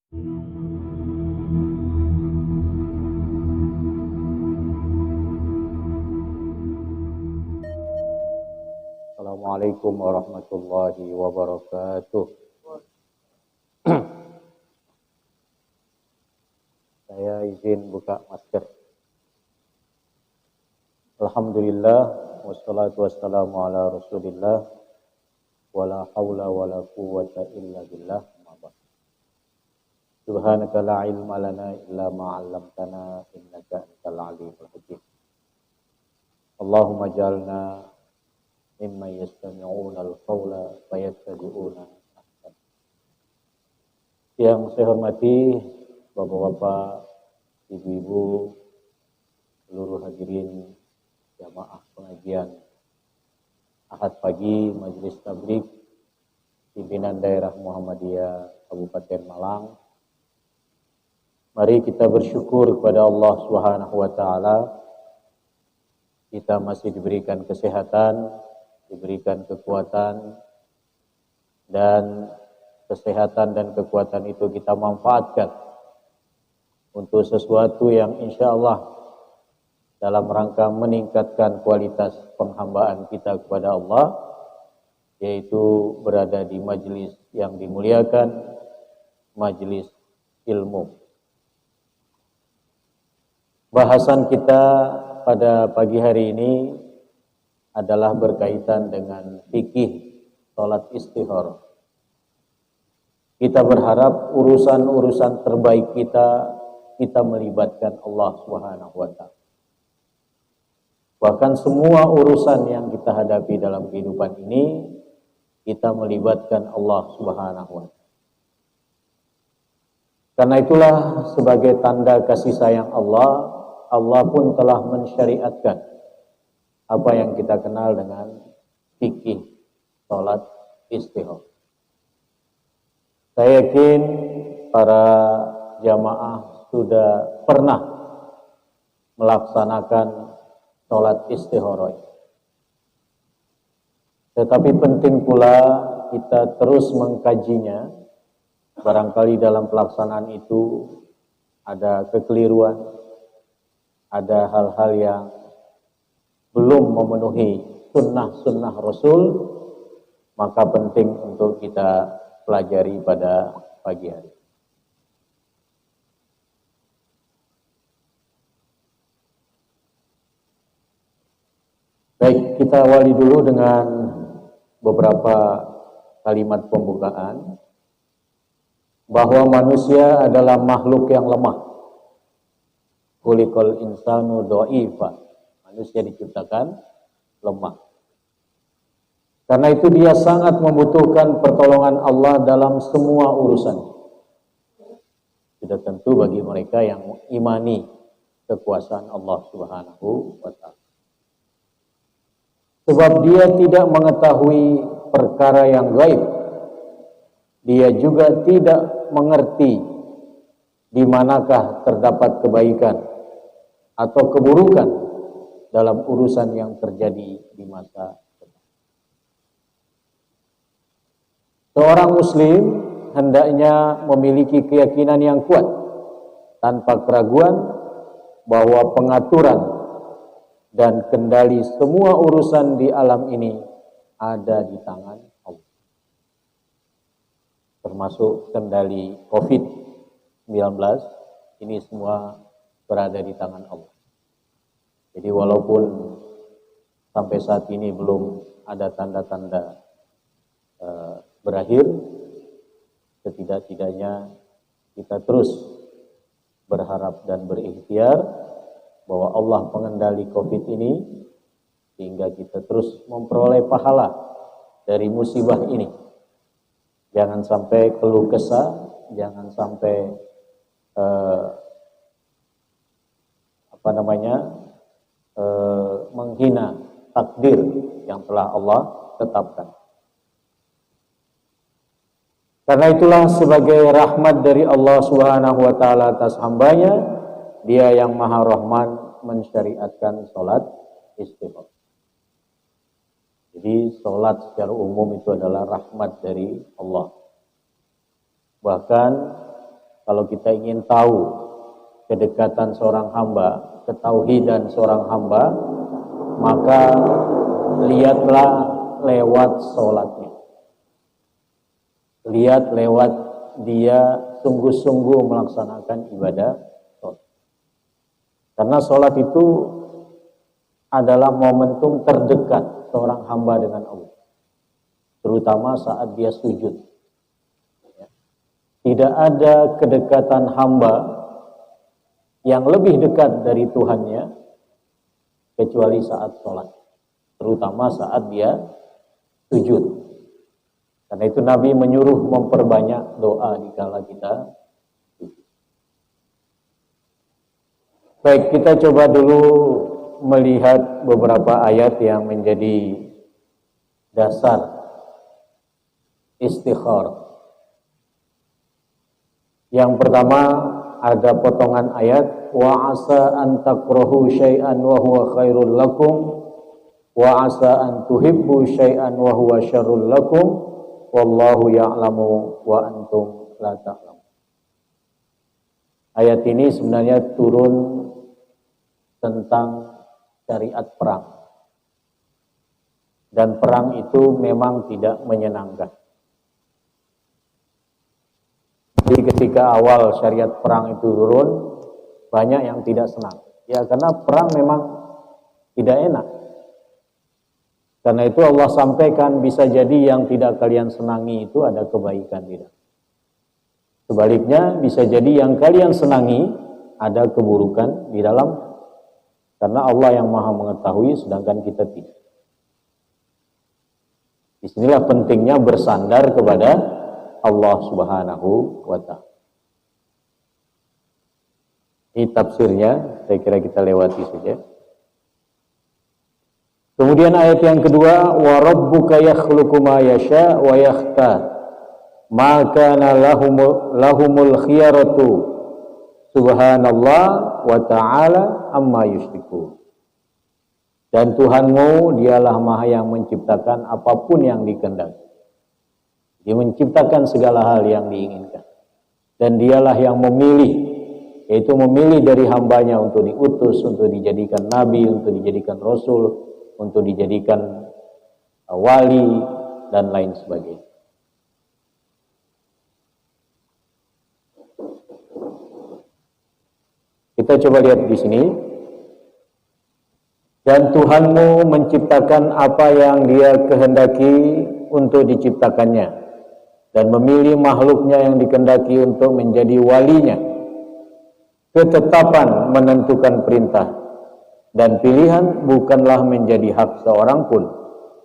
Assalamualaikum warahmatullahi wabarakatuh. Saya izin buka masker. Alhamdulillah, wassalatu wassalamu ala rasulillah, wala hawla wala quwwata illa billah. Subhanaka la ilma lana illa ma'allamtana innaka antal alimul hakim. Allahumma jalna mimman yastami'una al-qawla fayattabi'una ahsan. Yang saya hormati Bapak-bapak, Ibu-ibu, seluruh hadirin jamaah pengajian Ahad pagi Majelis Tabligh pimpinan daerah Muhammadiyah Kabupaten Malang. Mari kita bersyukur kepada Allah Subhanahu wa taala. Kita masih diberikan kesehatan, diberikan kekuatan, dan kesehatan dan kekuatan itu kita manfaatkan untuk sesuatu yang insya Allah dalam rangka meningkatkan kualitas penghambaan kita kepada Allah, yaitu berada di majelis yang dimuliakan, majelis ilmu. Bahasan kita pada pagi hari ini adalah berkaitan dengan fikih salat istihara. Kita berharap urusan-urusan terbaik kita melibatkan Allah Subhanahu wa taala. Bahkan semua urusan yang kita hadapi dalam kehidupan ini kita melibatkan Allah Subhanahu wa taala. Karena itulah sebagai tanda kasih sayang Allah, Allah pun telah mensyariatkan apa yang kita kenal dengan fikih salat istihara. Saya yakin para jamaah sudah pernah melaksanakan salat istihara. Tetapi penting pula kita terus mengkajinya. Barangkali dalam pelaksanaan itu ada kekeliruan, ada hal-hal yang belum memenuhi sunnah-sunnah Rasul, maka penting untuk kita pelajari pada pagi hari. Baik, kita awali dulu dengan beberapa kalimat pembukaan bahwa manusia adalah makhluk yang lemah. Khuliqal insanu dha'ifa. Manusia diciptakan lemah. Karena itu dia sangat membutuhkan pertolongan Allah dalam semua urusan. Sudah tentu bagi mereka yang mengimani kekuasaan Allah Subhanahu wa taala. Sebab dia tidak mengetahui perkara yang gaib. Dia juga tidak mengerti di manakah terdapat kebaikan atau keburukan dalam urusan yang terjadi di masa depan. Seorang muslim hendaknya memiliki keyakinan yang kuat tanpa keraguan bahwa pengaturan dan kendali semua urusan di alam ini ada di tangan Allah. Termasuk kendali COVID-19, ini semua berada di tangan Allah. Jadi walaupun sampai saat ini belum ada tanda-tanda berakhir, setidak-tidaknya kita terus berharap dan berikhtiar bahwa Allah pengendali COVID ini, sehingga kita terus memperoleh pahala dari musibah ini. Jangan sampai keluh kesah, jangan sampai menghina takdir yang telah Allah tetapkan. Karena itulah sebagai rahmat dari Allah Subhanahu wa taala atas hambanya, Dia yang Maha Rahman mensyariatkan salat istihara. Jadi salat secara umum itu adalah rahmat dari Allah. Bahkan kalau kita ingin tahu kedekatan seorang hamba, ketauhidan seorang hamba, maka lihatlah lewat sholatnya. Lihat lewat dia sungguh-sungguh melaksanakan ibadah sholat. Karena sholat itu adalah momentum terdekat seorang hamba dengan Allah, terutama saat dia sujud. Tidak ada kedekatan hamba yang lebih dekat dari Tuhannya kecuali saat sholat, terutama saat dia sujud. Karena itu Nabi menyuruh memperbanyak doa dikala kita sujud. Baik, kita coba dulu melihat beberapa ayat yang menjadi dasar istikharah. Yang pertama ada potongan ayat, wa asa an takrahu syai'an wa huwa khairul lakum wa asa an tuhibbu syai'an wa huwa syarrul lakum wallahu ya'lamu wa antum la ta'lamun. Ayat ini sebenarnya turun tentang syariat perang. Dan perang itu memang tidak menyenangkan. Jadi ketika awal syariat perang itu turun, banyak yang tidak senang. Ya, karena perang memang tidak enak. Karena itu Allah sampaikan bisa jadi yang tidak kalian senangi itu ada kebaikan tidak. Sebaliknya bisa jadi yang kalian senangi ada keburukan di dalam. Karena Allah yang maha mengetahui sedangkan kita tidak. Disinilah pentingnya bersandar kepada Allah Subhanahu wa ta'ala. Ini tafsirnya, saya kira kita lewati saja. Kemudian ayat yang kedua, wa rabbuka yakhluqu ma yasha wa yakhtar ma kana lahumul khiyaratu subhanallah wa ta'ala amma yusyriku. Dan Tuhanmu dialah maha yang menciptakan apapun yang dikehendaki. Dia menciptakan segala hal yang diinginkan. Dan dialah yang memilih, yaitu memilih dari hambanya untuk diutus, untuk dijadikan nabi, untuk dijadikan rasul, untuk dijadikan wali, dan lain sebagainya. Kita coba lihat di sini. Dan Tuhanmu menciptakan apa yang Dia kehendaki untuk diciptakannya, dan memilih makhluknya yang dikehendaki untuk menjadi walinya. Ketetapan menentukan perintah dan pilihan bukanlah menjadi hak seorang pun,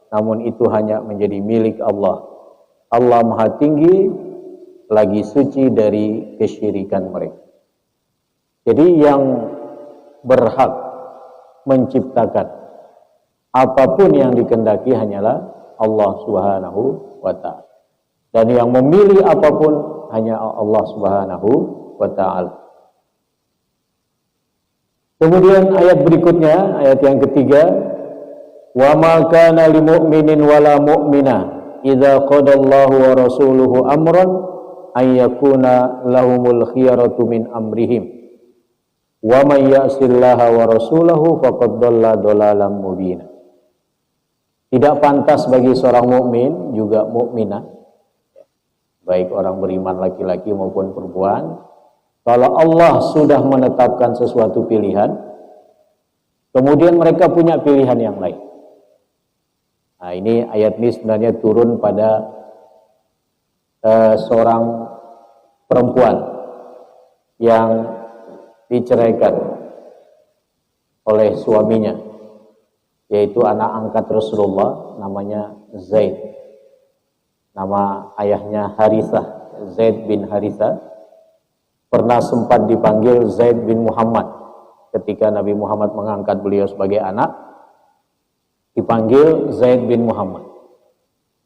namun itu hanya menjadi milik Allah. Allah Maha Tinggi, lagi suci dari kesyirikan mereka. Jadi yang berhak menciptakan apapun yang dikehendaki hanyalah Allah Subhanahu wa ta'ala. Dan yang memilih apapun hanya Allah Subhanahu wa ta'ala. Kemudian ayat berikutnya, ayat yang ketiga, wa ma kana lil mu'minin wala mu'minah idza qadallahu wa rasuluhu amran ay yakuna lahumul khiyaratu min amrihim wa may ya'sillaha wa rasulahu faqad dhalla dhalalan mubina. Tidak pantas bagi seorang mukmin juga mukminah, baik orang beriman laki-laki maupun perempuan, kalau Allah sudah menetapkan sesuatu pilihan, kemudian mereka punya pilihan yang lain. Nah, ini ayat ini sebenarnya turun pada seorang perempuan yang diceraikan oleh suaminya, yaitu anak angkat Rasulullah, namanya Zaid. Nama ayahnya Harithah, Zaid bin Harithah. Pernah sempat dipanggil Zaid bin Muhammad ketika Nabi Muhammad mengangkat beliau sebagai anak, dipanggil Zaid bin Muhammad.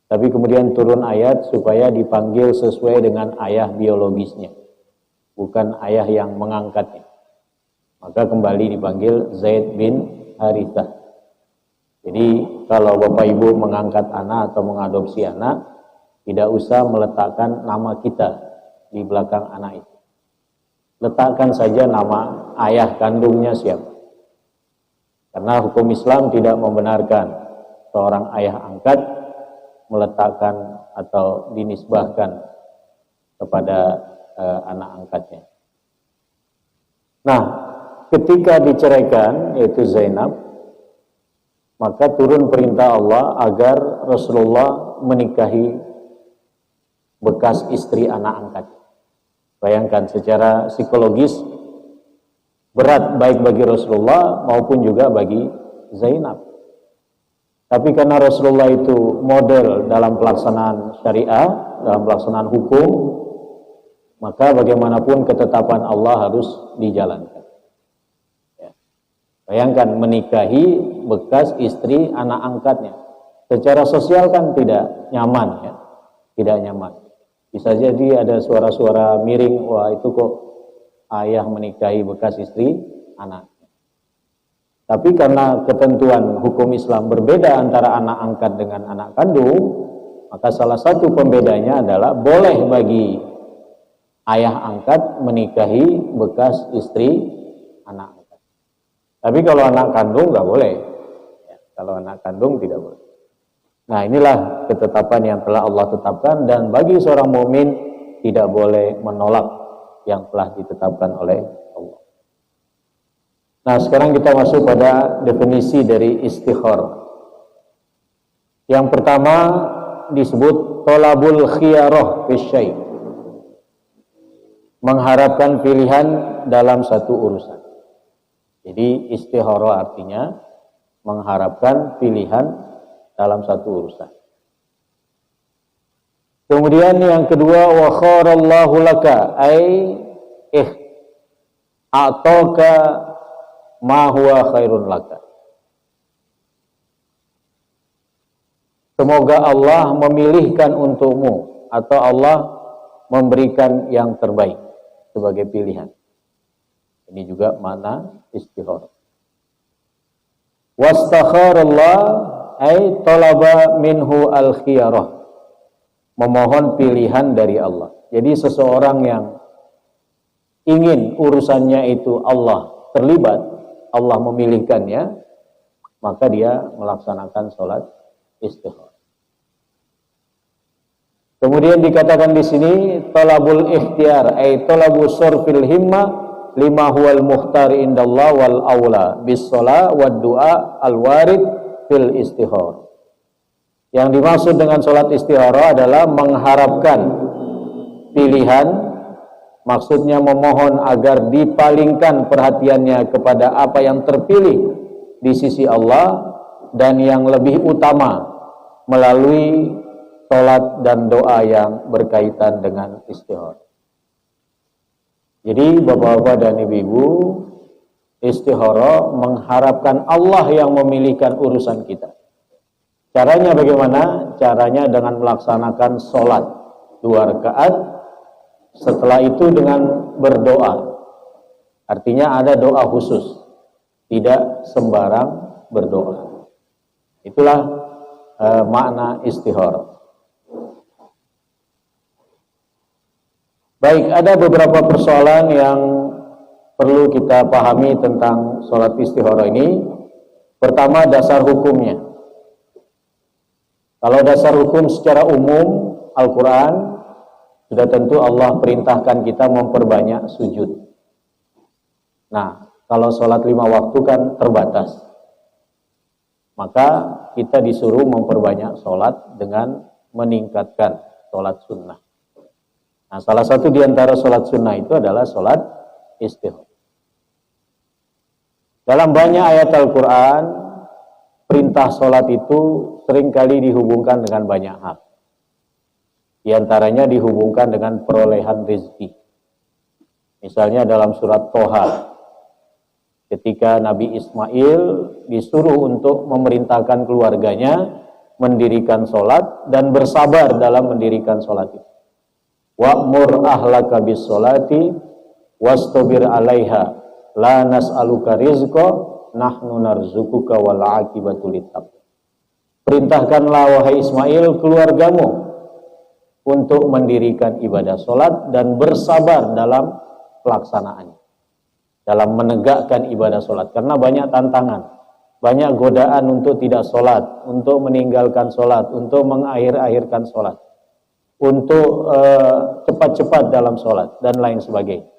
Tapi kemudian turun ayat supaya dipanggil sesuai dengan ayah biologisnya, bukan ayah yang mengangkatnya. Maka kembali dipanggil Zaid bin Harithah. Jadi kalau Bapak Ibu mengangkat anak atau mengadopsi anak, tidak usah meletakkan nama kita di belakang anak itu. letakkan saja nama ayah kandungnya siapa. Karena hukum Islam tidak membenarkan seorang ayah angkat meletakkan atau dinisbahkan kepada anak angkatnya. Nah, ketika diceraikan, yaitu Zainab, maka turun perintah Allah agar Rasulullah menikahi bekas istri anak angkat. Bayangkan secara psikologis berat baik bagi Rasulullah maupun juga bagi Zainab. Tapi karena Rasulullah itu model dalam pelaksanaan syariah, dalam pelaksanaan hukum, maka bagaimanapun ketetapan Allah harus dijalankan. Ya. Bayangkan menikahi bekas istri anak angkatnya. Secara sosial kan tidak nyaman, ya, tidak nyaman. Bisa jadi ada suara-suara miring, wah itu kok ayah menikahi bekas istri anak. Tapi karena ketentuan hukum Islam berbeda antara anak angkat dengan anak kandung, maka salah satu pembedanya adalah boleh bagi ayah angkat menikahi bekas istri anak angkat. Tapi kalau anak kandung nggak boleh. Ya, kalau anak kandung tidak boleh. Nah, inilah ketetapan yang telah Allah tetapkan, dan bagi seorang mukmin tidak boleh menolak yang telah ditetapkan oleh Allah. Nah, sekarang kita masuk pada definisi dari istikharah. Yang pertama disebut tolabul khiyarah fi syai', mengharapkan pilihan dalam satu urusan. Jadi istikharah artinya mengharapkan pilihan dalam satu urusan. Kemudian yang kedua, wa kharallahu laka ay a'taka ma huwa khairun laka. Semoga Allah memilihkan untukmu, atau Allah memberikan yang terbaik sebagai pilihan. Ini juga makna istikharah. Wastakharallah ay talaba minhu al-khiyarah, memohon pilihan dari Allah. Jadi seseorang yang ingin urusannya itu Allah terlibat, Allah memilihkannya, maka dia melaksanakan sholat istikharah. Kemudian dikatakan di sini talabul ikhtiyar ay talabu surfil himma lima huwal mukhtar indallah wal aula bis shalah wad du'a al warid fil istikharah. Yang dimaksud dengan sholat istikharah adalah mengharapkan pilihan, maksudnya memohon agar dipalingkan perhatiannya kepada apa yang terpilih di sisi Allah dan yang lebih utama melalui sholat dan doa yang berkaitan dengan istikharah. Jadi bapak-bapak dan ibu-ibu, istikharah mengharapkan Allah yang memilihkan urusan kita. Caranya bagaimana? Caranya dengan melaksanakan sholat 2 rakaat, setelah itu dengan berdoa. Artinya ada doa khusus, tidak sembarang berdoa. Itulah makna istikharah. Baik, ada beberapa persoalan yang perlu kita pahami tentang sholat istikharah ini. Pertama, dasar hukumnya. Kalau dasar hukum secara umum Al-Quran, sudah tentu Allah perintahkan kita memperbanyak sujud. Nah, kalau sholat 5 waktu kan terbatas, maka kita disuruh memperbanyak sholat dengan meningkatkan sholat sunnah. Nah, salah satu di antara sholat sunnah itu adalah sholat istikharah. Dalam banyak ayat Al-Quran, perintah sholat itu seringkali dihubungkan dengan banyak hal. Di antaranya dihubungkan dengan perolehan rezeki. Misalnya dalam surat Toha, ketika Nabi Ismail disuruh untuk memerintahkan keluarganya mendirikan sholat dan bersabar dalam mendirikan sholat itu. Wa'mur ahlaka bis sholati wastabir alaiha la nas'aluka rizqa nahnu narzukuka wal aqibatu littaqwa. Perintahkanlah wahai Ismail keluargamu untuk mendirikan ibadah sholat dan bersabar dalam pelaksanaannya, dalam menegakkan ibadah sholat. Karena banyak tantangan, banyak godaan untuk tidak sholat, untuk meninggalkan sholat, untuk mengakhir-akhirkan sholat, untuk cepat-cepat dalam sholat, dan lain sebagainya,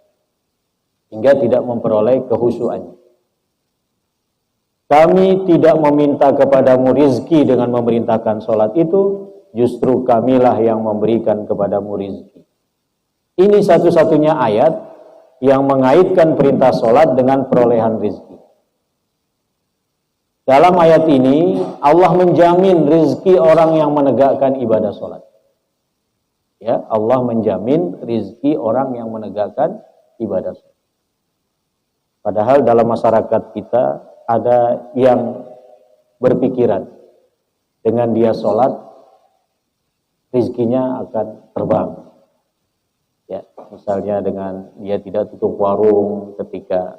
hingga tidak memperoleh kehusuannya. Kami tidak meminta kepadamu rizki dengan memerintahkan sholat itu, justru kamilah yang memberikan kepadamu rizki. Ini satu-satunya ayat yang mengaitkan perintah sholat dengan perolehan rizki. Dalam ayat ini, Allah menjamin rizki orang yang menegakkan ibadah sholat. Ya, Allah menjamin rizki orang yang menegakkan ibadah sholat. Padahal dalam masyarakat kita, ada yang berpikiran dengan dia sholat rizkinya akan terbang, ya, misalnya dengan dia tidak tutup warung ketika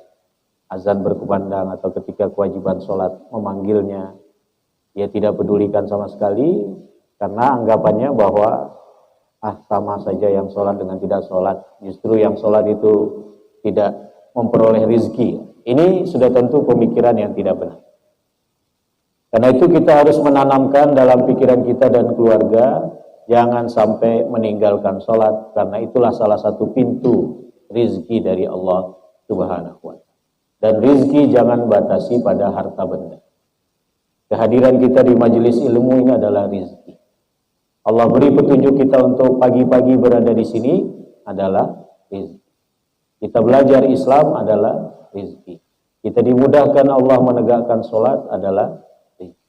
azan berkumandang atau ketika kewajiban sholat memanggilnya, dia tidak pedulikan sama sekali karena anggapannya bahwa sama saja yang sholat dengan tidak sholat, justru yang sholat itu tidak memperoleh rizki. Ini sudah tentu pemikiran yang tidak benar. Karena itu kita harus menanamkan dalam pikiran kita dan keluarga, jangan sampai meninggalkan sholat, karena itulah salah satu pintu rizki dari Allah Subhanahu wa Ta'ala. Dan rizki jangan batasi pada harta benda. Kehadiran kita di majelis ilmu ini adalah rizki. Allah beri petunjuk kita untuk pagi-pagi berada di sini adalah rizki. Kita belajar Islam adalah rizki. Kita dimudahkan Allah menegakkan sholat adalah rizki.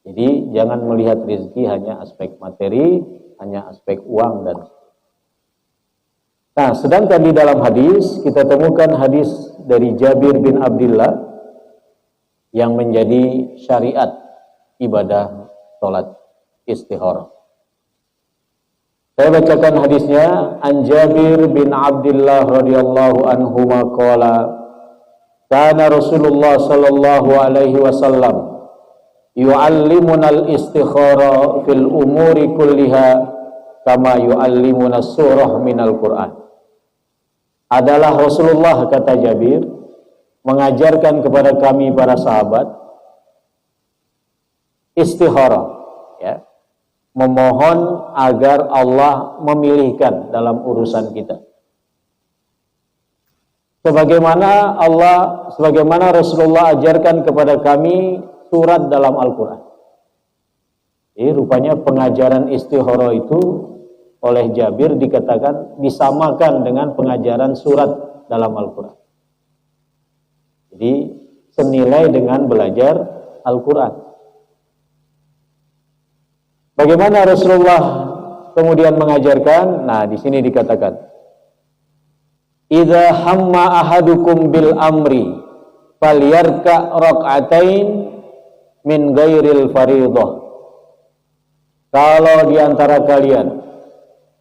Jadi jangan melihat rizki hanya aspek materi, hanya aspek uang dan. Nah, sedangkan di dalam hadis kita temukan hadis dari Jabir bin Abdullah yang menjadi syariat ibadah sholat istikharah. Saya bacakan hadisnya. An Jabir bin Abdullah radhiyallahu anhu qala kana Rasulullah sallallahu alaihi wasallam yu'allimuna al-istikhara fil umuri kulliha kama yu'allimuna surah minal Qur'an. Adalah Rasulullah, kata Jabir, mengajarkan kepada kami para sahabat istikharah, ya, memohon agar Allah memilihkan dalam urusan kita. Sebagaimana Rasulullah ajarkan kepada kami surat dalam Al-Quran. Jadi rupanya pengajaran istikharah itu oleh Jabir dikatakan disamakan dengan pengajaran surat dalam Al-Quran. Jadi senilai dengan belajar Al-Quran. Bagaimana Rasulullah kemudian mengajarkan? Nah, di sini dikatakan, idza hamma ahadukum bil amri falyarka rak'atain min ghairil fariidhah. Kalau di antara kalian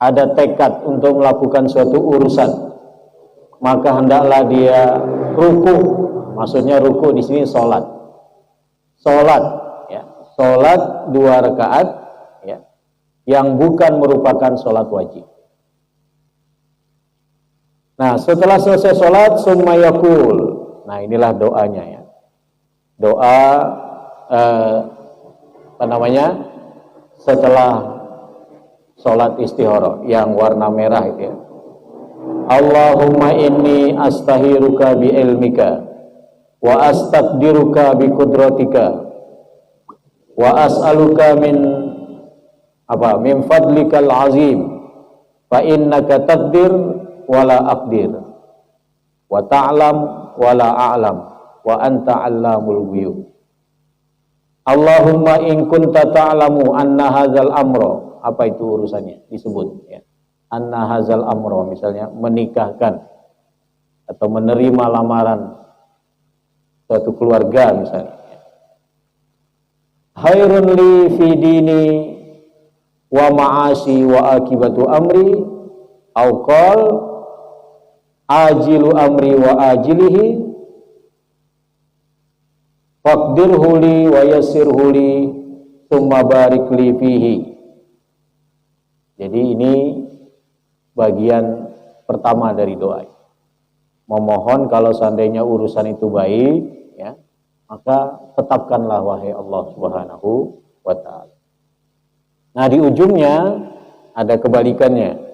ada tekad untuk melakukan suatu urusan, maka hendaklah dia ruku. Maksudnya ruku di sini salat. Salat, ya. Salat 2 rakaat, ya, yang bukan merupakan salat wajib. Nah, setelah selesai sholat, summa yaqul. Nah, inilah doanya, ya. Doa setelah sholat istikharah yang warna merah itu, ya. Allahumma inni astahiruka bi ilmika wa astaqdiruka bi qudratika wa as'aluka min fadlikal azim fa innaka taqdir wala aqdir wa ta'lam wala a'lam wa anta 'allamul ghuyub. Allahumma in kunta ta'lamu anna hadzal amra, apa itu urusannya disebut, ya. Anna hadzal amra, misalnya menikahkan atau menerima lamaran suatu keluarga misalnya. Khairun li fi dini wa ma'asi wa akibatu amri au qal ajilu amri wa ajilihi faqdirhu li wa yassirhu li summa barik li fihi. Jadi ini bagian pertama dari doa. memohon kalau seandainya urusan itu baik, ya, maka tetapkanlah wahai Allah Subhanahu wa ta'ala. Nah, di ujungnya ada kebalikannya.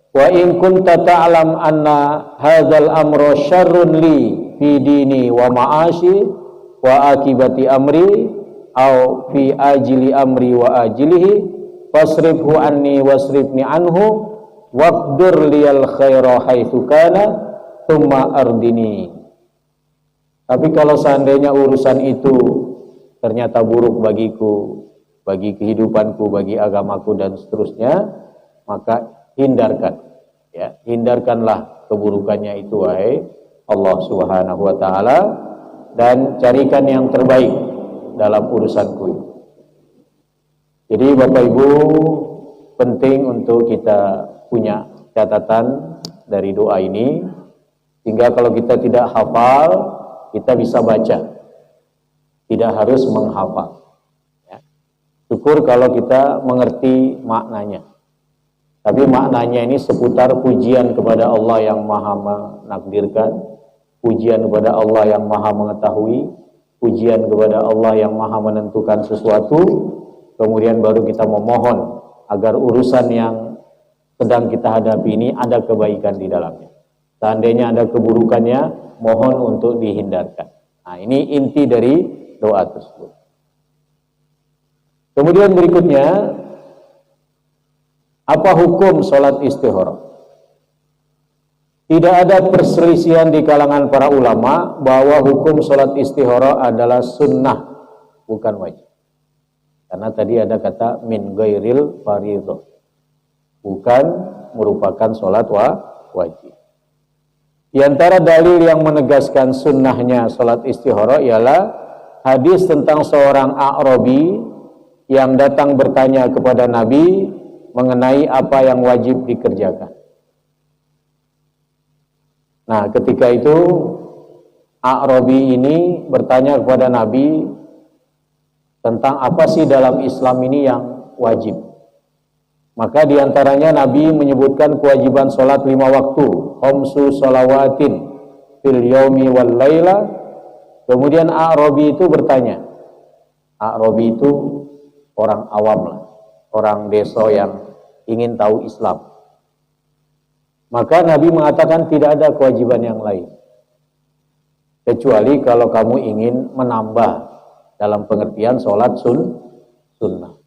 Wa in kunta ta'lam anna hadzal amra syarrun li fi dini wa ma'ashi wa akibati amri au fi ajili amri wa ajilihi fasrifhu anni wasrifni anhu waqdur liyal khaira haitsu kana thumma ardini. Tapi kalau seandainya urusan itu ternyata buruk bagiku, bagi kehidupanku, bagi agamaku dan seterusnya, maka hindarkan, ya, hindarkanlah keburukannya itu wahai Allah Subhanahu wa taala, dan carikan yang terbaik dalam urusanku ini. Jadi Bapak Ibu, penting untuk kita punya catatan dari doa ini, sehingga kalau kita tidak hafal, kita bisa baca, tidak harus menghafal. Syukur kalau kita mengerti maknanya. Tapi maknanya ini seputar pujian kepada Allah yang maha menakdirkan, pujian kepada Allah yang maha mengetahui, pujian kepada Allah yang maha menentukan sesuatu, kemudian baru kita memohon agar urusan yang sedang kita hadapi ini ada kebaikan di dalamnya. Seandainya ada keburukannya, mohon untuk dihindarkan. Nah, ini inti dari doa tersebut. Kemudian berikutnya, apa hukum sholat istikharah? Tidak ada perselisihan di kalangan para ulama bahwa hukum sholat istikharah adalah sunnah, bukan wajib. Karena tadi ada kata min ghairil fardhah, bukan merupakan sholat wajib. Di antara dalil yang menegaskan sunnahnya sholat istikharah ialah hadis tentang seorang A'rabi yang datang bertanya kepada Nabi mengenai apa yang wajib dikerjakan. Nah, ketika itu A'rabi ini bertanya kepada Nabi tentang apa sih dalam Islam ini yang wajib. Maka diantaranya Nabi menyebutkan kewajiban sholat 5 waktu, khamsu sholawatin fil yaumi wal laila. Kemudian A'rabi itu bertanya, A'rabi itu orang awam lah, orang desa yang ingin tahu Islam. Maka Nabi mengatakan tidak ada kewajiban yang lain, kecuali kalau kamu ingin menambah dalam pengertian sholat sunnah.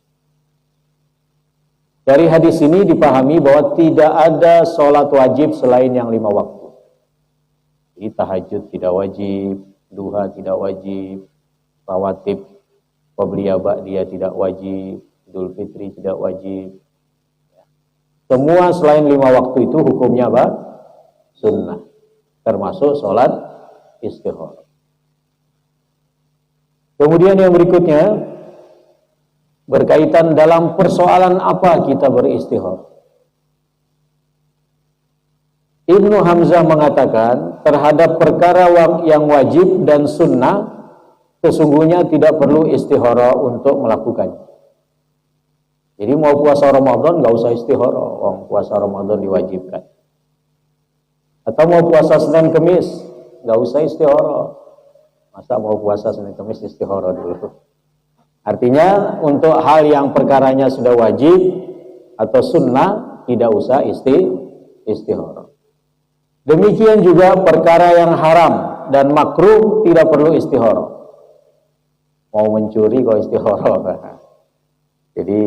Dari hadis ini dipahami bahwa tidak ada sholat wajib selain yang 5 waktu. Jadi tahajud tidak wajib, duha tidak wajib, rawatib Qabliyah Ba'diyah tidak wajib, Idul Fitri tidak wajib. Semua selain 5 waktu itu hukumnya apa? Sunnah. Termasuk sholat istikharah. Kemudian yang berikutnya, berkaitan dalam persoalan apa kita beristikharah. Ibnu Hamzah mengatakan terhadap perkara yang wajib dan sunnah sesungguhnya tidak perlu istikharah untuk melakukannya. Jadi mau puasa Ramadan nggak usah istikharah, puasa Ramadan diwajibkan. Atau mau puasa Senin Kemis nggak usah istikharah. Masa mau puasa Senin Kemis istikharah dulu? Artinya untuk hal yang perkaranya sudah wajib atau sunnah tidak usah istikharah. Demikian juga perkara yang haram dan makruh tidak perlu istikharah. Mau mencuri kok istikharah. Jadi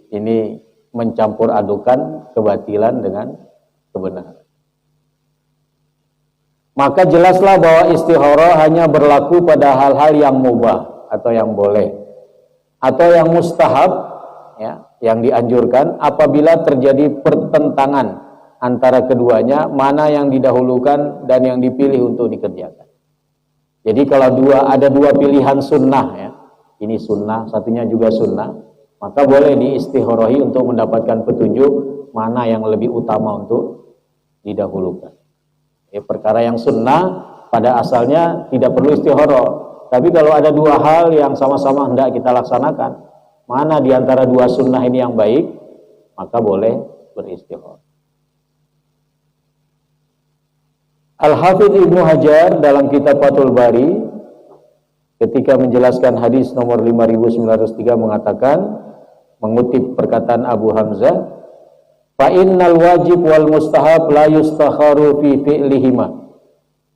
ini mencampur adukan kebatilan dengan kebenaran. Maka jelaslah bahwa istikharah hanya berlaku pada hal-hal yang mubah atau yang boleh atau yang mustahab, ya, yang dianjurkan apabila terjadi pertentangan antara keduanya, mana yang didahulukan dan yang dipilih untuk dikerjakan. Jadi kalau ada dua pilihan sunnah, ya, ini sunnah, satunya juga sunnah, maka boleh diistikharahi untuk mendapatkan petunjuk mana yang lebih utama untuk didahulukan. Perkara yang sunnah pada asalnya tidak perlu istikharah, tapi kalau ada dua hal yang sama-sama hendak kita laksanakan, mana di antara dua sunnah ini yang baik, maka boleh beristikharah. Al-Hafidz Ibnu Hajar dalam kitab Fathul Bari ketika menjelaskan hadis nomor 5903 mengatakan, mengutip perkataan Abu Hamzah, fa innal wajib wal mustahab la yustakharu fi fi'lihima.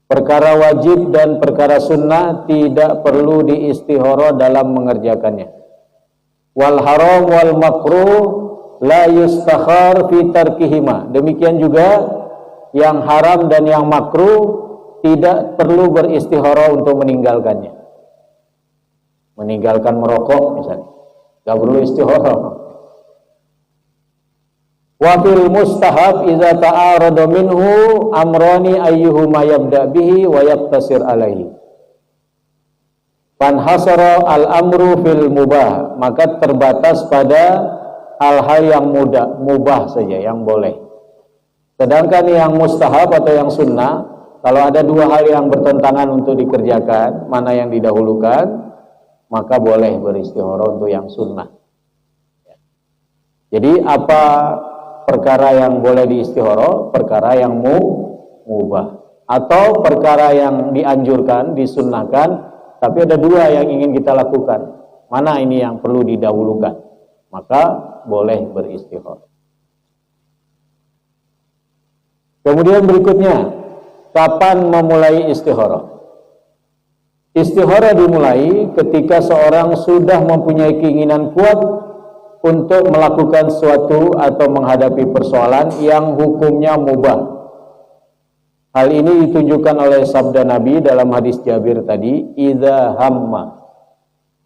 Perkara wajib dan perkara sunnah tidak perlu diistihara dalam mengerjakannya. Wal haram wal makruh la yustakhar fi tarkihima. Demikian juga yang haram dan yang makruh tidak perlu beristihara untuk meninggalkannya. Meninggalkan merokok misalnya, gak perlu istihara. Wa fil mustahab idza ta'arada minhu amrani ayyuhuma yabda bihi wa yaqtasir alaihi. Fanhasara al-amru fil mubah, maka terbatas pada hal-hal yang mubah saja, yang boleh. Sedangkan yang mustahab atau yang sunnah, kalau ada dua hal yang bertentangan untuk dikerjakan, mana yang didahulukan, maka boleh beristihara untuk yang sunnah. Jadi apa perkara yang boleh diistihara? Perkara yang mubah, atau perkara yang dianjurkan, disunnahkan, tapi ada dua yang ingin kita lakukan. Mana ini yang perlu didahulukan? Maka boleh beristihara. Kemudian berikutnya, kapan memulai istihara? Istihara dimulai ketika seorang sudah mempunyai keinginan kuat untuk melakukan sesuatu atau menghadapi persoalan yang hukumnya mubah. Hal ini ditunjukkan oleh sabda Nabi dalam hadis Jabir tadi, idza hamma,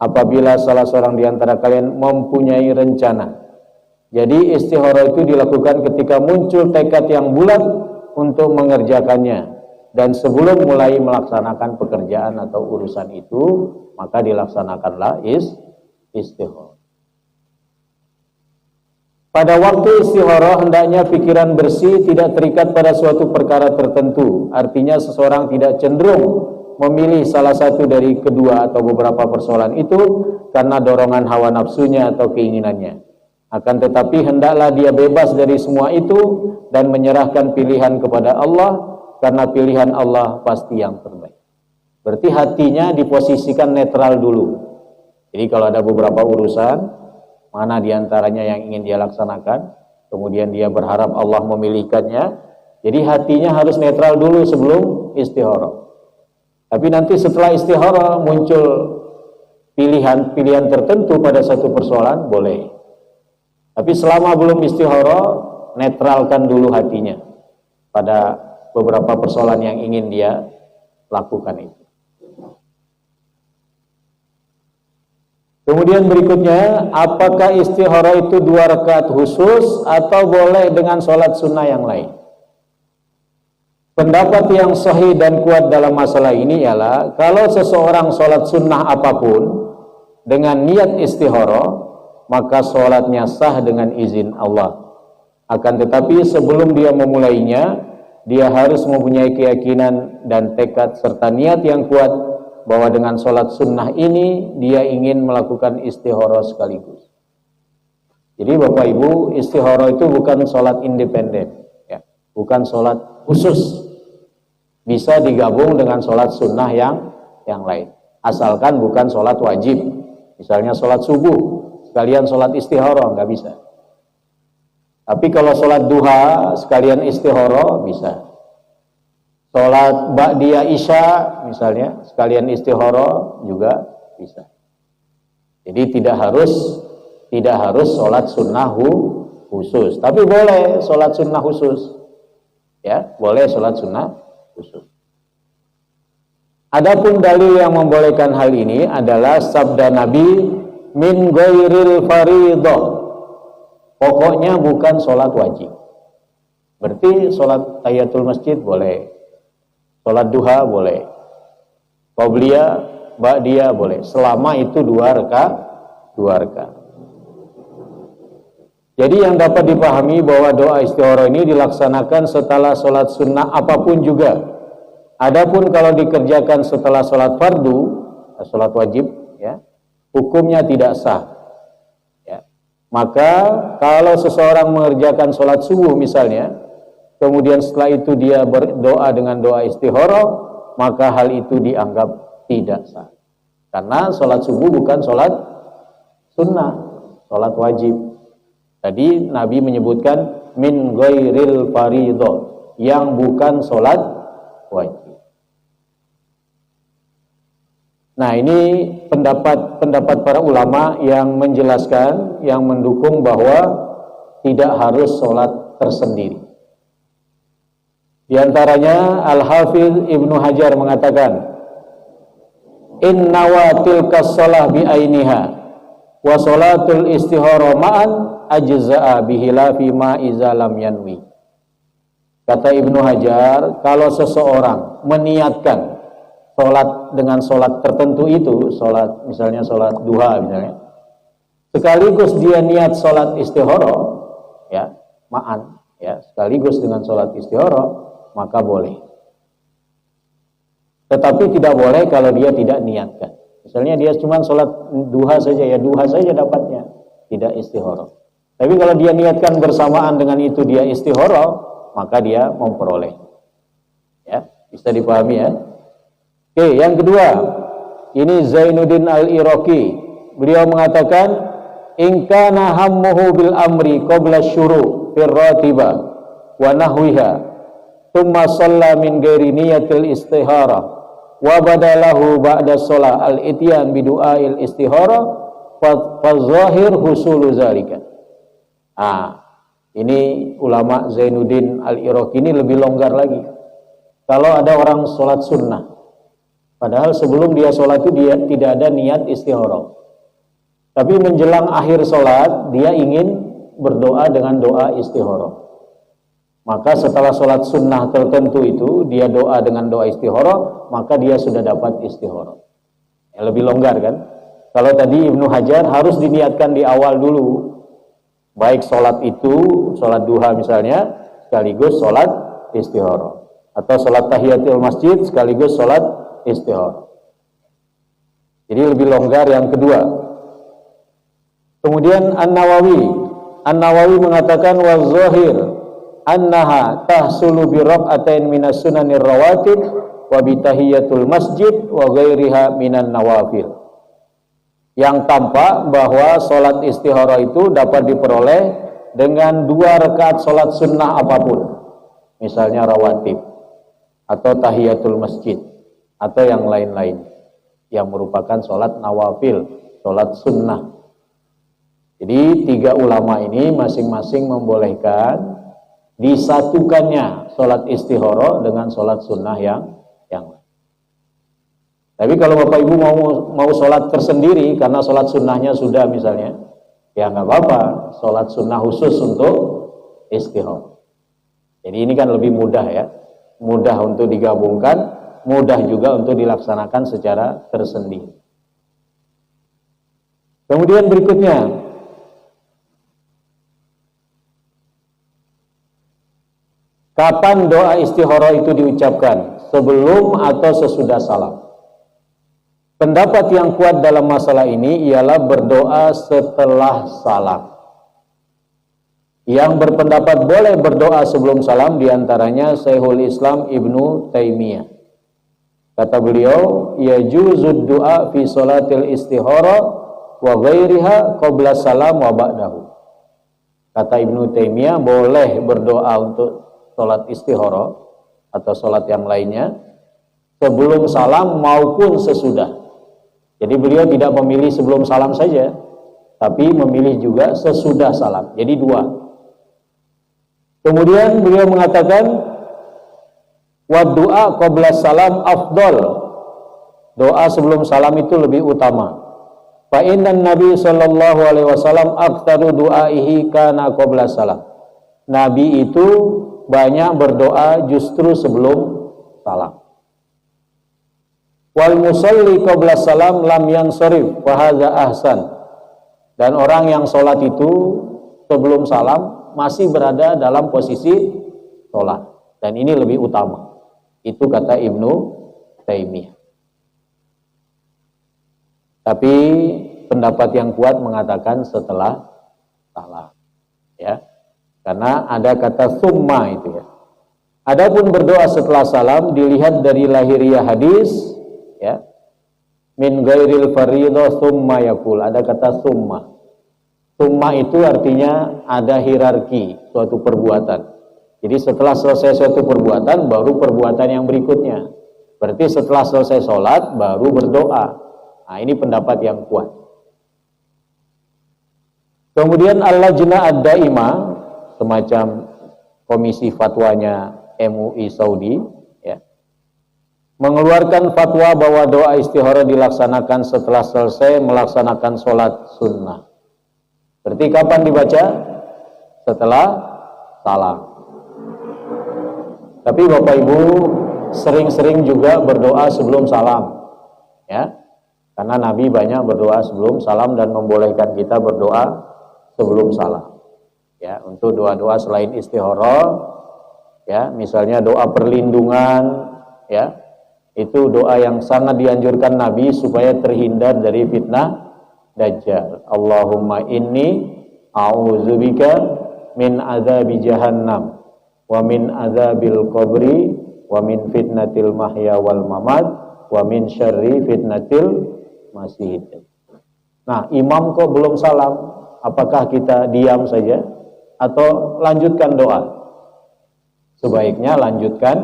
apabila salah seorang di antara kalian mempunyai rencana. Jadi istihara itu dilakukan ketika muncul tekad yang bulat untuk mengerjakannya, dan sebelum mulai melaksanakan pekerjaan atau urusan itu, maka dilaksanakanlah istihara. Pada waktu istihara hendaknya pikiran bersih, tidak terikat pada suatu perkara tertentu. Artinya seseorang tidak cenderung memilih salah satu dari kedua atau beberapa persoalan itu karena dorongan hawa nafsunya atau keinginannya. Akan tetapi hendaklah dia bebas dari semua itu dan menyerahkan pilihan kepada Allah, karena pilihan Allah pasti yang terbaik. Berarti hatinya diposisikan netral dulu. Jadi kalau ada beberapa urusan, mana diantaranya yang ingin dia laksanakan, kemudian dia berharap Allah memilihkannya, jadi hatinya harus netral dulu sebelum istihara. Tapi nanti setelah istihara muncul pilihan tertentu pada satu persoalan, boleh. Tapi selama belum istihara, netralkan dulu hatinya pada beberapa persoalan yang ingin dia lakukan itu. Kemudian berikutnya, apakah istihara itu 2 rakaat khusus atau boleh dengan sholat sunnah yang lain? Pendapat yang sahih dan kuat dalam masalah ini ialah kalau seseorang sholat sunnah apapun dengan niat istihara, maka sholatnya sah dengan izin Allah. Akan tetapi sebelum dia memulainya, dia harus mempunyai keyakinan dan tekad serta niat yang kuat bahwa dengan sholat sunnah ini dia ingin melakukan istihara sekaligus. Jadi Bapak Ibu, istihara itu bukan sholat independen, ya, bukan sholat khusus. Bisa digabung dengan sholat sunnah yang lain, asalkan bukan sholat wajib. Misalnya sholat subuh sekalian sholat istihara, nggak bisa. Tapi kalau sholat duha sekalian istihara, bisa. Sholat ba'diyah isya misalnya sekalian istihara juga bisa. Jadi tidak harus sholat sunnah khusus, tapi boleh sholat sunnah khusus, ya, boleh sholat sunnah khusus. Adapun dalil yang membolehkan hal ini adalah sabda Nabi, min ghairil faridah, pokoknya bukan sholat wajib. Berarti sholat tahiyatul masjid boleh, sholat duha boleh, qabliyah, ba'diyah boleh, selama itu 2 rakaat. Jadi yang dapat dipahami bahwa doa istihara ini dilaksanakan setelah sholat sunnah apapun juga. Adapun kalau dikerjakan setelah sholat fardu, sholat wajib, ya, hukumnya tidak sah. Ya. Maka kalau seseorang mengerjakan sholat subuh misalnya, kemudian setelah itu dia berdoa dengan doa istikharah, maka hal itu dianggap tidak sah. Karena sholat subuh bukan sholat sunnah, sholat wajib. Tadi Nabi menyebutkan min ghairil fariidhah, yang bukan sholat wajib. Nah, ini pendapat para ulama yang menjelaskan, yang mendukung bahwa tidak harus sholat tersendiri. Di antaranya Al-Hafidz Ibnu Hajar mengatakan, inna wa tilka shalah bi ainiha wa sholatul istihara ma'an ajza'a bihilafi ma iza lam yanwi. Kata Ibnu Hajar, kalau seseorang meniatkan sholat dengan sholat tertentu itu, sholat misalnya sholat duha misalnya, sekaligus dia niat sholat istihara, ya ma'an, ya sekaligus dengan sholat istihara, maka boleh. Tetapi tidak boleh kalau dia tidak niatkan. Misalnya dia cuma sholat duha saja, ya duha saja dapatnya, tidak istihara. Tapi kalau dia niatkan bersamaan dengan itu dia istihara, maka dia memperoleh. Ya, bisa dipahami ya. Oke, yang kedua, ini Zainuddin Al-Iraqi. Beliau mengatakan, in kana hammuhu bil amri qabla syuru' fir ratiba wa nahwiha, thumma shalla min ghairi niyatil istihara wa badalahu ba'da shalah al-ityan bi du'ail istihara fa zahir husulu zalika. Ini ulama Zainuddin Al-Iraqi ini lebih longgar lagi. Kalau ada orang sholat sunnah, padahal sebelum dia sholat itu dia tidak ada niat istihara, tapi menjelang akhir sholat dia ingin berdoa dengan doa istihara, maka setelah sholat sunnah tertentu itu dia doa dengan doa istihara, maka dia sudah dapat istihara. Ya, lebih longgar kan? Kalau tadi Ibnu Hajar harus diniatkan di awal dulu, baik sholat itu, sholat duha misalnya, sekaligus sholat istihara, atau sholat tahiyatul masjid sekaligus sholat istihara. Jadi lebih longgar yang kedua. Kemudian An-Nawawi mengatakan wa zahir annaha tahsulu bi rak'atain minas sunanir rawatib wa bi tahiyatul masjid wa ghairiha minan nawafil. Yang tampak bahwa sholat istihara itu dapat diperoleh dengan 2 rakaat sholat sunnah apapun, misalnya rawatib atau tahiyatul masjid atau yang lain-lain yang merupakan sholat nawafil, sholat sunnah. Jadi 3 ulama ini masing-masing membolehkan disatukannya sholat istihara dengan sholat sunnah yang lain. Tapi kalau Bapak Ibu mau sholat tersendiri karena sholat sunnahnya sudah misalnya, ya nggak apa-apa, sholat sunnah khusus untuk istihara. Jadi ini kan lebih mudah ya, mudah untuk digabungkan, mudah juga untuk dilaksanakan secara tersendiri. Kemudian berikutnya, kapan doa istihara itu diucapkan? Sebelum atau sesudah salam? Pendapat yang kuat dalam masalah ini ialah berdoa setelah salam. Yang berpendapat boleh berdoa sebelum salam diantaranya Syekhul Islam Ibnu Taimiyah. Kata beliau, yajuzud du'a fi sholatil istihara wa ghairiha qabla salam wa ba'dahu. Kata Ibnu Taimiyah, boleh berdoa untuk sholat istihara atau sholat yang lainnya sebelum salam maupun sesudah. Jadi beliau tidak memilih sebelum salam saja, tapi memilih juga sesudah salam. Jadi 2. Kemudian beliau mengatakan wa du'a qabla salam afdal. Doa sebelum salam itu lebih utama. Fa inna Nabi sallallahu alaihi wasallam aktsaru du'aihi kana qabla salam. Nabi itu banyak berdoa justru sebelum salam. Wal musalli qabla salam lam yansarif wa hadza ahsan. Dan orang yang sholat itu sebelum salam masih berada dalam posisi sholat, dan ini lebih utama. Itu kata Ibnu Taimiyah. Tapi pendapat yang kuat mengatakan setelah salam, ya, karena ada kata summa itu ya. Adapun berdoa setelah salam dilihat dari lahiriah hadis, ya. Min ghairil fardhiyah tsumma yaqul. Ada kata tsumma. Tsumma itu artinya ada hierarki suatu perbuatan. Jadi setelah selesai suatu perbuatan baru perbuatan yang berikutnya. Berarti setelah selesai sholat baru berdoa. Nah, ini pendapat yang kuat. Kemudian Al-Lajnah Ad-Daimah, semacam komisi fatwanya MUI Saudi, ya, mengeluarkan fatwa bahwa doa istikharah dilaksanakan setelah selesai melaksanakan sholat sunnah. Berarti kapan dibaca? Setelah salam. Tapi Bapak Ibu sering-sering juga berdoa sebelum salam, ya, karena Nabi banyak berdoa sebelum salam dan membolehkan kita berdoa sebelum salam, ya, untuk doa-doa selain istikharah. Ya, misalnya doa perlindungan, ya, itu doa yang sangat dianjurkan Nabi supaya terhindar dari fitnah Dajjal. Allahumma inni a'udzubika min adzabi jahannam wa min adzabil qabri wa min fitnatil mahya wal mamat wa min syarri fitnatil masih. Nah, imam kok belum salam, apakah kita diam saja atau lanjutkan doa? Sebaiknya lanjutkan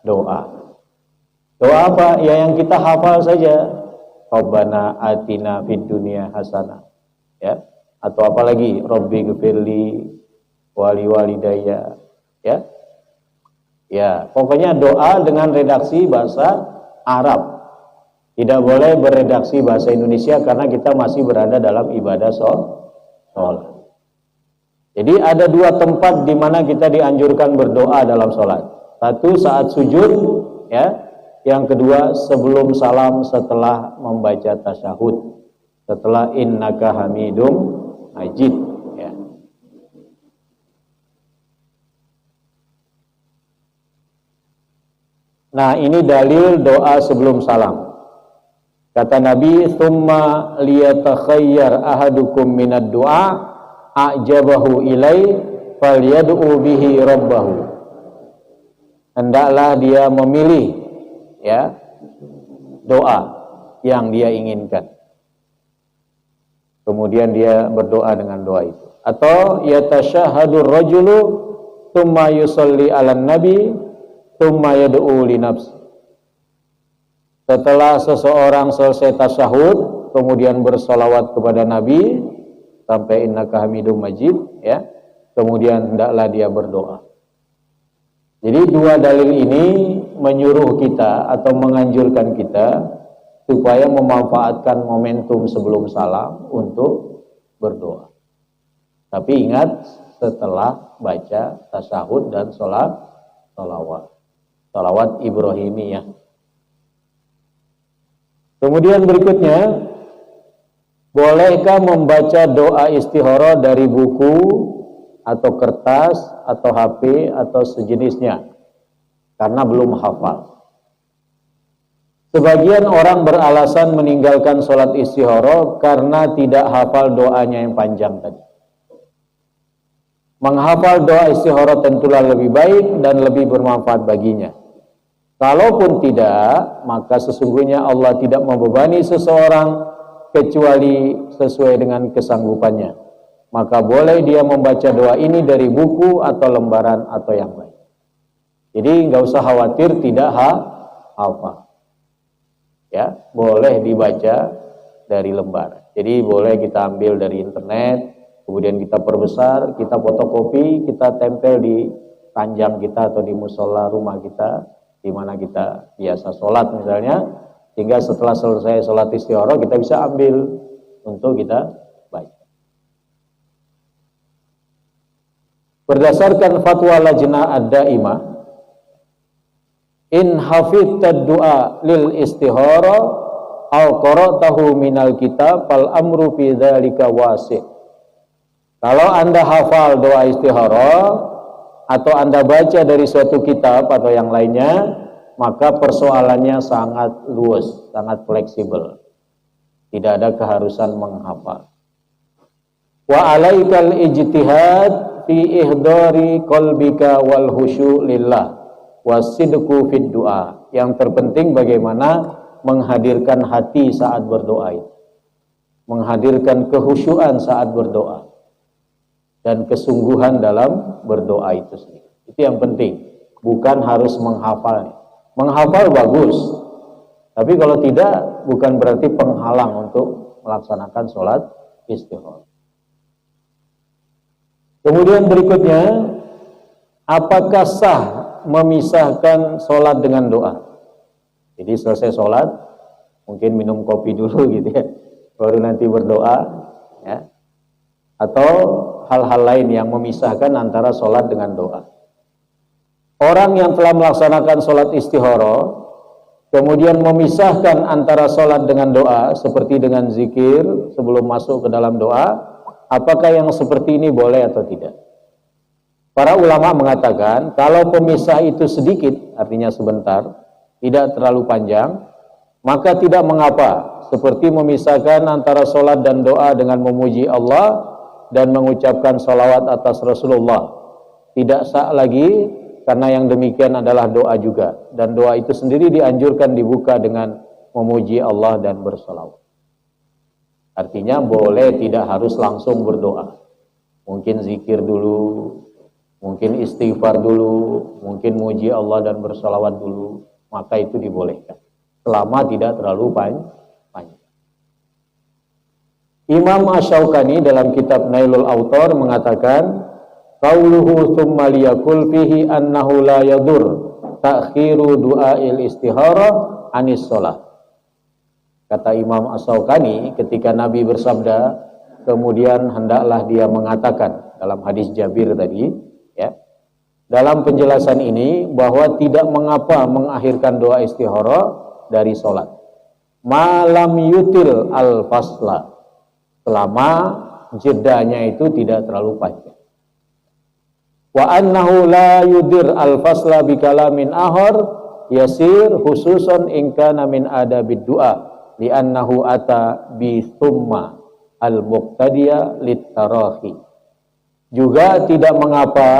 doa. Doa apa? Ya yang kita hafal saja. Rabbana atina fid dunya hasanah. Ya. Atau apa lagi? Rabbi ghfirli wali walidayya. Ya. Ya, pokoknya doa dengan redaksi bahasa Arab. Tidak boleh beredaksi bahasa Indonesia karena kita masih berada dalam ibadah sholat. Jadi ada dua tempat di mana kita dianjurkan berdoa dalam sholat. Satu saat sujud, ya. Yang kedua sebelum salam setelah membaca tasyahud. Setelah innaka hamidum majid, ya. Nah, ini dalil doa sebelum salam. Kata Nabi, "Tsumma liyatakhayyar ahadukum minad du'a a'jabahu ilai falyad'u bihi rabbahu." Hendaklah dia memilih, ya, doa yang dia inginkan. Kemudian dia berdoa dengan doa itu. Atau yatashahhadur rajulu tsumma yusalli 'alan nabi tsumma yad'u li nafsi. Setelah seseorang selesai tasyahud kemudian bersolawat kepada Nabi sampai innaka hamidum majid, ya, kemudian hendaklah dia berdoa. Jadi dua dalil ini menyuruh kita atau menganjurkan kita supaya memanfaatkan momentum sebelum salam untuk berdoa. Tapi ingat setelah baca tasyahud dan salawat Ibrahimiyah. Kemudian berikutnya, bolehkah membaca doa istikharah dari buku atau kertas atau HP atau sejenisnya karena belum hafal? Sebagian orang beralasan meninggalkan sholat istikharah karena tidak hafal doanya yang panjang tadi. Menghafal doa istikharah tentulah lebih baik dan lebih bermanfaat baginya. Kalaupun tidak, maka sesungguhnya Allah tidak membebani seseorang kecuali sesuai dengan kesanggupannya. Maka boleh dia membaca doa ini dari buku atau lembaran atau yang lain. Jadi nggak usah khawatir tidak hafal. Ya, boleh dibaca dari lembar. Jadi boleh kita ambil dari internet, kemudian kita perbesar, kita fotokopi, kita tempel di ranjang kita atau di musola rumah kita, di mana kita biasa sholat misalnya, sehingga setelah selesai sholat istikharah kita bisa ambil untuk kita baca. Berdasarkan fatwa Lajnah Ad-Daimah, in hafidta du'a lil istikharah aw qara'tahu minal kitab fal amru fi dzalika wasi'. Kalau Anda hafal doa istikharah atau Anda baca dari suatu kitab atau yang lainnya, maka persoalannya sangat luas, sangat fleksibel. Tidak ada keharusan menghafal. Wa alaikal ijtihad fi ihdari qalbika wal khusyu' lillah. wasidqu fid du'a. Yang terpenting bagaimana menghadirkan hati saat berdoa itu. Menghadirkan kehusyuan saat berdoa. Dan kesungguhan dalam berdoa itu sendiri. Itu yang penting. Bukan harus menghafalnya. Menghafal bagus. Tapi kalau tidak, bukan berarti penghalang untuk melaksanakan sholat istikharah. Kemudian berikutnya, apakah sah memisahkan sholat dengan doa? Jadi selesai sholat, mungkin minum kopi dulu gitu ya, baru nanti berdoa, ya. Atau hal-hal lain yang memisahkan antara sholat dengan doa. Orang yang telah melaksanakan sholat istikharah, kemudian memisahkan antara sholat dengan doa, seperti dengan zikir sebelum masuk ke dalam doa, apakah yang seperti ini boleh atau tidak? Para ulama mengatakan, kalau pemisah itu sedikit, artinya sebentar, tidak terlalu panjang, maka tidak mengapa, seperti memisahkan antara sholat dan doa dengan memuji Allah dan mengucapkan sholawat atas Rasulullah. Tidak sah lagi, karena yang demikian adalah doa juga. Dan doa itu sendiri dianjurkan dibuka dengan memuji Allah dan bersolawat. Artinya boleh, tidak harus langsung berdoa. Mungkin zikir dulu, mungkin istighfar dulu, mungkin muji Allah dan bersolawat dulu. Maka itu dibolehkan. Selama tidak terlalu panjang. Imam Asy-Syaukani dalam kitab Nailul Autar mengatakan, qauluhu tsumma liyaqul fihi annahu la yadur ta'khiru du'ail istihara anis shalah. Kata Imam Asy-Syaukani, ketika Nabi bersabda, kemudian hendaklah dia mengatakan, dalam hadis Jabir tadi, ya, dalam penjelasan ini bahwa tidak mengapa mengakhirkan doa istihara dari sholat, malam yutil al-fasla, selama jedanya itu tidak terlalu panjang. Wa annahu la yudir al-fasla bi kalamin ahar yasir khususan in kana min adabid du'a li annahu ata bi thumma al-muqtadiya lit-tarahi. Juga tidak mengapa,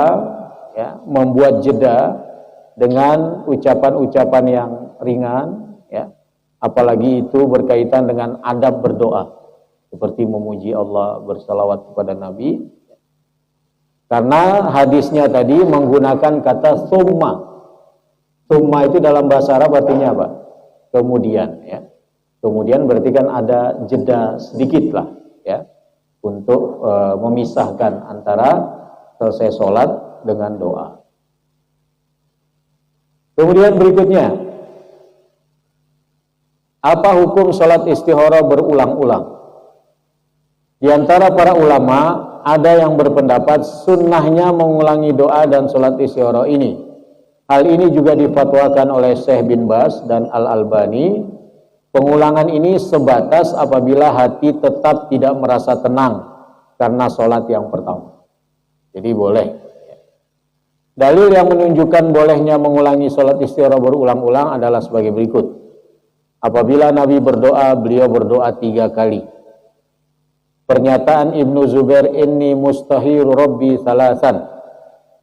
ya, membuat jeda dengan ucapan-ucapan yang ringan, ya, apalagi itu berkaitan dengan adab berdoa seperti memuji Allah, bersalawat kepada Nabi. Karena hadisnya tadi menggunakan kata summa. Summa itu dalam bahasa Arab artinya apa? Kemudian, ya. Kemudian berarti kan ada jeda sedikit lah, ya, untuk memisahkan antara selesai sholat dengan doa. Kemudian berikutnya, apa hukum sholat istikharah berulang-ulang? Di antara para ulama ada yang berpendapat sunnahnya mengulangi doa dan sholat istikharah ini. Hal ini juga difatwakan oleh Syekh bin Baz dan Al-Albani. Pengulangan ini sebatas apabila hati tetap tidak merasa tenang karena sholat yang pertama. Jadi boleh. Dalil yang menunjukkan bolehnya mengulangi sholat istikharah berulang-ulang adalah sebagai berikut. Apabila Nabi berdoa, beliau berdoa 3 kali. Pernyataan Ibnu Zubair, inni mustahiru rabbi salasan,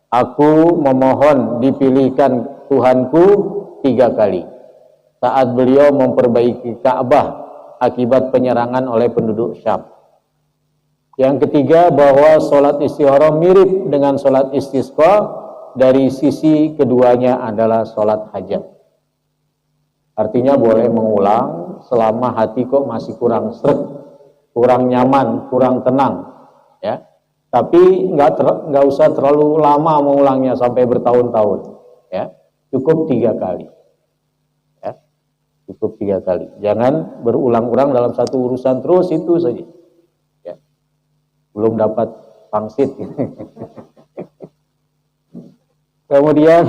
aku memohon dipilihkan Tuhanku 3 kali, saat beliau memperbaiki Ka'bah akibat penyerangan oleh penduduk Syam. Yang ketiga, bahwa sholat istikharah mirip dengan sholat istisqa dari sisi keduanya adalah sholat hajat. Artinya boleh mengulang selama hati kok masih kurang sreg, kurang nyaman, kurang tenang, ya. Tapi nggak usah terlalu lama mengulangnya sampai bertahun-tahun, ya. Cukup 3 kali, ya. Cukup 3 kali. Jangan berulang-ulang dalam satu urusan terus itu saja, ya. Belum dapat pangsit. Kemudian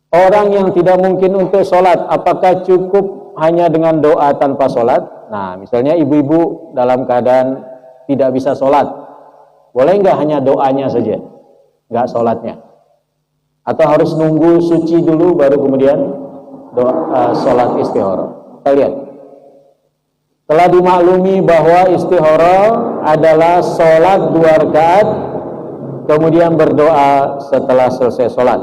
orang yang tidak mungkin untuk sholat, apakah cukup hanya dengan doa tanpa sholat? Nah, misalnya ibu-ibu dalam keadaan tidak bisa sholat, boleh nggak hanya doanya saja, nggak sholatnya? Atau harus nunggu suci dulu baru kemudian sholat istikharah? Kita lihat. Telah dimaklumi bahwa istikharah adalah sholat 2 rakaat, kemudian berdoa setelah selesai sholat.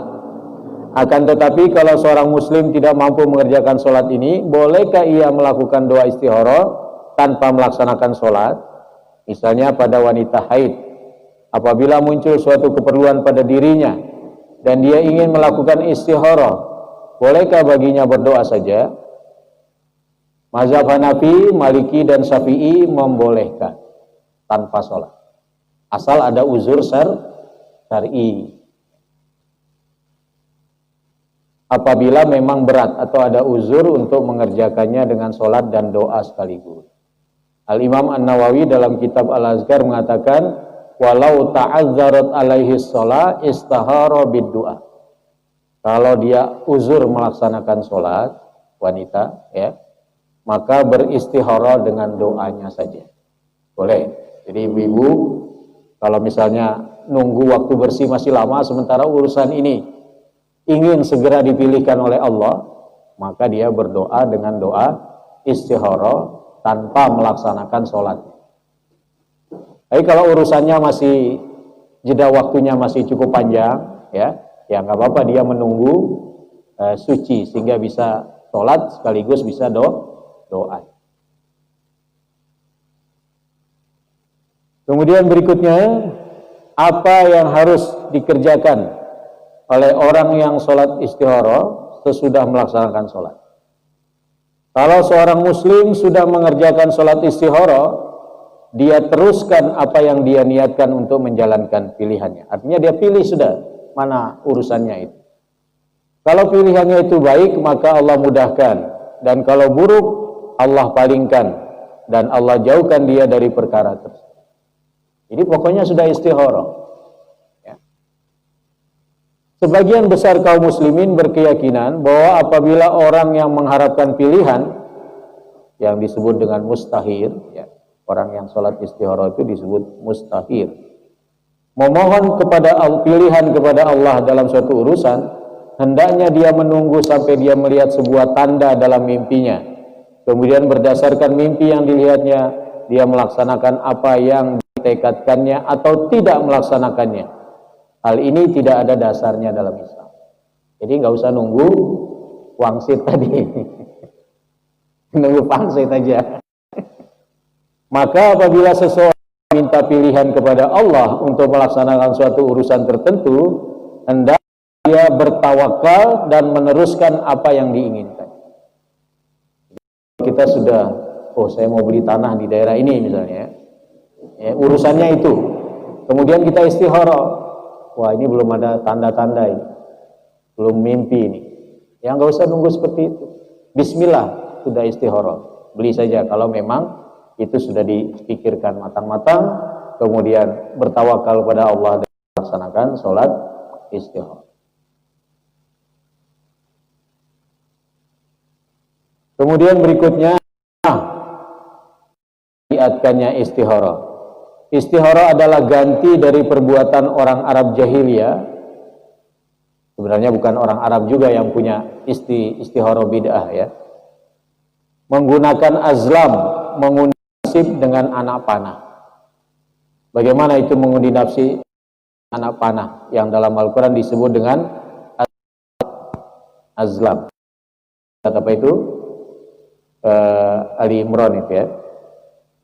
Akan tetapi kalau seorang muslim tidak mampu mengerjakan sholat ini, bolehkah ia melakukan doa istikharah tanpa melaksanakan sholat? Misalnya pada wanita haid, apabila muncul suatu keperluan pada dirinya dan dia ingin melakukan istikharah, bolehkah baginya berdoa saja? Mazhab Hanafi, Maliki, dan Syafi'i membolehkan tanpa sholat, asal ada uzur syar'i. Apabila memang berat atau ada uzur untuk mengerjakannya dengan sholat dan doa sekaligus. Al-Imam An-Nawawi dalam kitab Al-Azkar mengatakan, walau ta'azzarat alaihi sholat istahara bid-du'a. Kalau dia uzur melaksanakan sholat, wanita, ya, maka beristikharah dengan doanya saja. Boleh. Jadi ibu-ibu, kalau misalnya nunggu waktu bersih masih lama, sementara urusan ini ingin segera dipilihkan oleh Allah, maka dia berdoa dengan doa istikharah tanpa melaksanakan sholat. Tapi kalau urusannya masih, jeda waktunya masih cukup panjang, ya nggak apa-apa, dia menunggu suci sehingga bisa sholat sekaligus bisa doa. Kemudian berikutnya, apa yang harus dikerjakan oleh orang yang sholat istikharah sesudah melaksanakan sholat? Kalau seorang muslim sudah mengerjakan sholat istikharah, dia teruskan apa yang dia niatkan untuk menjalankan pilihannya. Artinya dia pilih sudah mana urusannya itu. Kalau pilihannya itu baik, maka Allah mudahkan, dan kalau buruk, Allah palingkan dan Allah jauhkan dia dari perkara tersebut. Jadi pokoknya sudah istikharah. Ya. Sebagian besar kaum muslimin berkeyakinan bahwa apabila orang yang mengharapkan pilihan yang disebut dengan mustahir, ya, orang yang sholat istikharah itu disebut mustahir, memohon kepada pilihan kepada Allah dalam suatu urusan, hendaknya dia menunggu sampai dia melihat sebuah tanda dalam mimpinya. Kemudian berdasarkan mimpi yang dilihatnya, dia melaksanakan apa yang ditekadkannya atau tidak melaksanakannya. Hal ini tidak ada dasarnya dalam Islam. Jadi nggak usah nunggu wangsit tadi. Nunggu pangsit aja. Maka apabila seseorang minta pilihan kepada Allah untuk melaksanakan suatu urusan tertentu, hendaknya dia bertawakal dan meneruskan apa yang diinginkan. Kita sudah, saya mau beli tanah di daerah ini misalnya, ya, urusannya itu. Kemudian kita istikharah, wah ini belum ada tanda-tanda ini, belum mimpi ini. Ya nggak usah nunggu seperti itu. Bismillah, sudah istikharah, beli saja kalau memang itu sudah dipikirkan matang-matang, kemudian bertawakal pada Allah dan melaksanakan sholat istikharah. Kemudian berikutnya, diatkannya istikharah. Istikharah adalah ganti dari perbuatan orang Arab jahiliyah. Sebenarnya bukan orang Arab juga yang punya istikharah bid'ah, ya. Menggunakan azlam, mengundi nasib dengan anak panah. Bagaimana itu mengundi nasib anak panah yang dalam Al-Quran disebut dengan azlam? Apa itu? Ali Imran itu, ya.